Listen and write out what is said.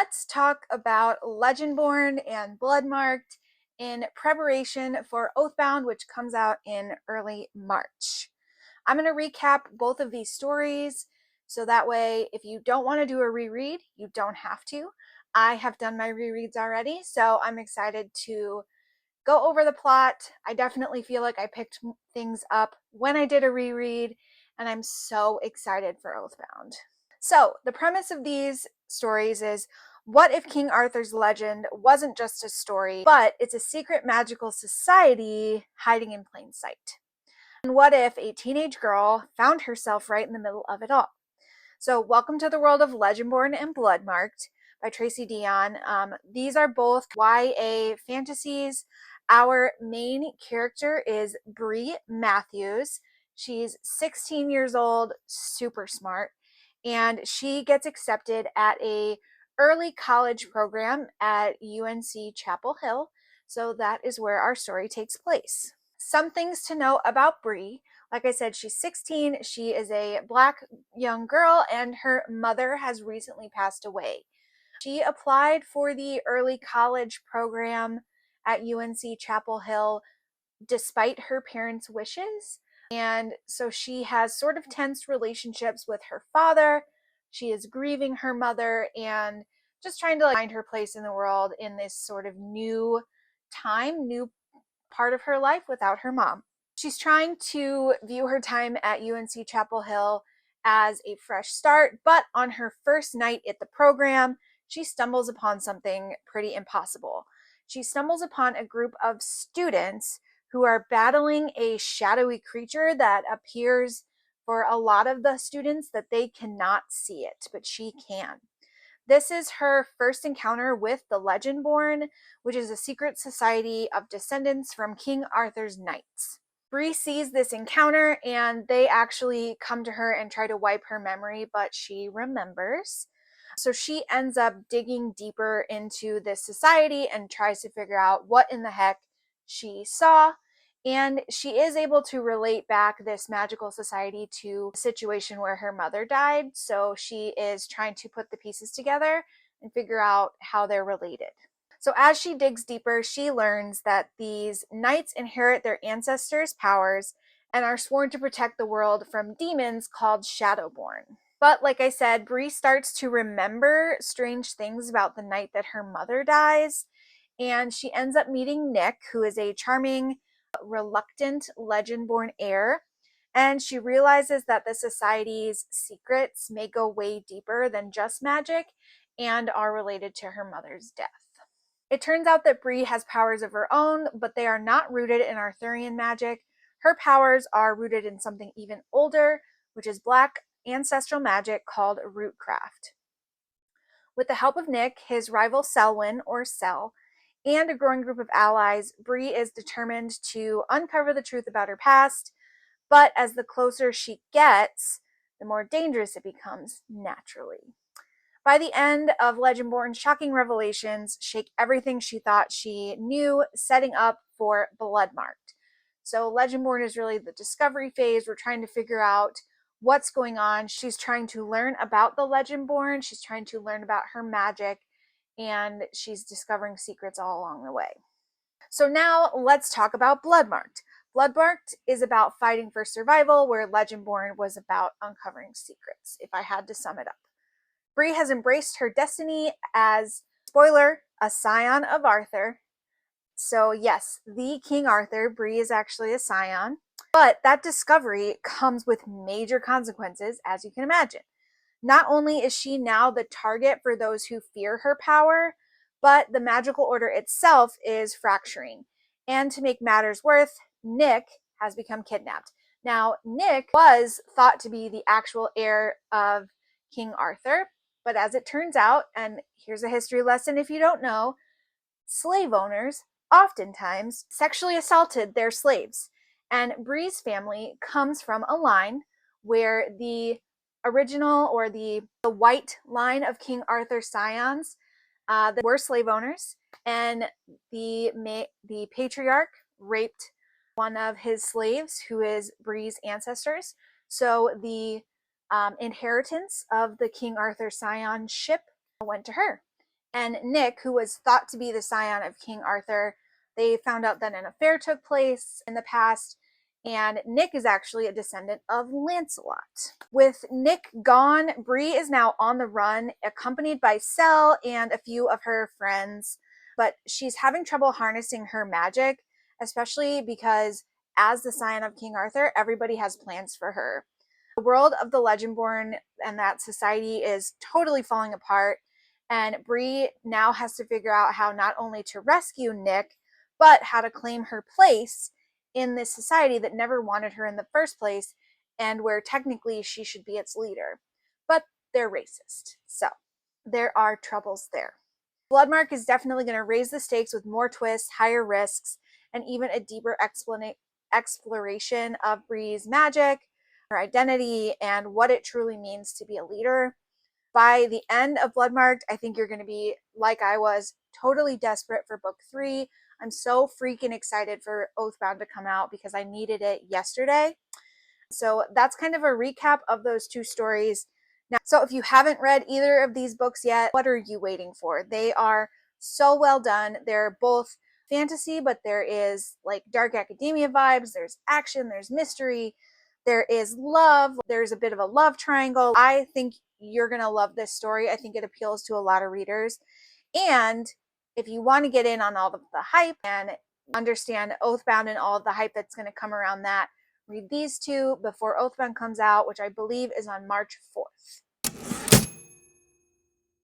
let's talk about Legendborn and Bloodmarked in preparation for Oathbound, which comes out in early March. I'm going to recap both of these stories so that way if you don't want to do a reread, you don't have to. I have done my rereads already, so I'm excited to go over the plot. I definitely feel like I picked things up when I did a reread, and I'm so excited for Oathbound. So, the premise of these stories is, what if King Arthur's legend wasn't just a story, but it's a secret magical society hiding in plain sight? And what if a teenage girl found herself right in the middle of it all? So, welcome to the world of Legendborn and Bloodmarked by Tracy Dion. These are both YA fantasies. Our main character is Bree Matthews. She's 16 years old, super smart, and she gets accepted at a early college program at UNC Chapel Hill. So that is where our story takes place. Some things to know about Bree. Like I said, she's 16. She is a Black young girl, and her mother has recently passed away. She applied for the early college program at UNC Chapel Hill despite her parents' wishes. And so she has sort of tense relationships with her father. She is grieving her mother and just trying to find her place in the world in this sort of new time, new part of her life without her mom. She's trying to view her time at UNC Chapel Hill as a fresh start, but on her first night at the program, she stumbles upon something pretty impossible. She stumbles upon a group of students who are battling a shadowy creature that appears for a lot of the students that they cannot see it, but she can. This is her first encounter with the Legendborn, which is a secret society of descendants from King Arthur's knights. Bree sees this encounter and they actually come to her and try to wipe her memory, but she remembers. So she ends up digging deeper into this society and tries to figure out what in the heck she saw. And she is able to relate back this magical society to a situation where her mother died. So she is trying to put the pieces together and figure out how they're related. So as she digs deeper, she learns that these knights inherit their ancestors' powers and are sworn to protect the world from demons called Shadowborn. But like I said, Bree starts to remember strange things about the night that her mother dies, and she ends up meeting Nick, who is a charming, reluctant Legendborn heir, and she realizes that the society's secrets may go way deeper than just magic and are related to her mother's death. It turns out that Bree has powers of her own, but they are not rooted in Arthurian magic. Her powers are rooted in something even older, which is Black ancestral magic called rootcraft. With the help of Nick, his rival Selwyn, or Sel, and a growing group of allies, Bree is determined to uncover the truth about her past, but as the closer she gets, the more dangerous it becomes naturally. By the end of Legendborn, shocking revelations shake everything she thought she knew, setting up for Bloodmarked. So Legendborn is really the discovery phase. We're trying to figure out what's going on. She's trying to learn about the Legendborn. She's trying to learn about her magic, and she's discovering secrets all along the way. So now let's talk about Bloodmarked. Bloodmarked is about fighting for survival, where Legendborn was about uncovering secrets, if I had to sum it up. Bree has embraced her destiny as, spoiler, a scion of Arthur. So yes, the King Arthur, Bree is actually a scion. But that discovery comes with major consequences, as you can imagine. Not only is she now the target for those who fear her power, but the magical order itself is fracturing. And to make matters worse, Nick has become kidnapped. Now, Nick was thought to be the actual heir of King Arthur, but as it turns out, and here's a history lesson if you don't know, slave owners oftentimes sexually assaulted their slaves. And Bree's family comes from a line where the original, or the white line of King Arthur's scions, that were slave owners, and the patriarch raped one of his slaves, who is Bree's ancestors. So the inheritance of the King Arthur scion ship went to her. and Nick, who was thought to be the scion of King Arthur. They found out that an affair took place in the past, and Nick is actually a descendant of Lancelot. With Nick gone, Bree is now on the run, accompanied by Sel and a few of her friends, but she's having trouble harnessing her magic, especially because as the scion of King Arthur, everybody has plans for her. The world of the Legendborn and that society is totally falling apart, and Bree now has to figure out how not only to rescue Nick, but how to claim her place in this society that never wanted her in the first place, and where technically she should be its leader. But they're racist, so there are troubles there. Bloodmark is definitely going to raise the stakes with more twists, higher risks, and even a deeper exploration of Bree's magic, her identity, and what it truly means to be a leader. By the end of Bloodmarked, I think you're going to be, like I was, totally desperate for book 3. I'm so freaking excited for Oathbound to come out because I needed it yesterday. So that's kind of a recap of those 2 stories. Now, so if you haven't read either of these books yet, what are you waiting for? They are so well done. They're both fantasy, but there is like dark academia vibes, there's action, there's mystery, there is love, there's a bit of a love triangle. I think you're going to love this story. I think it appeals to a lot of readers. And if you want to get in on all of the hype and understand Oathbound and all of the hype that's going to come around that, read these 2 before Oathbound comes out, which I believe is on March 4th.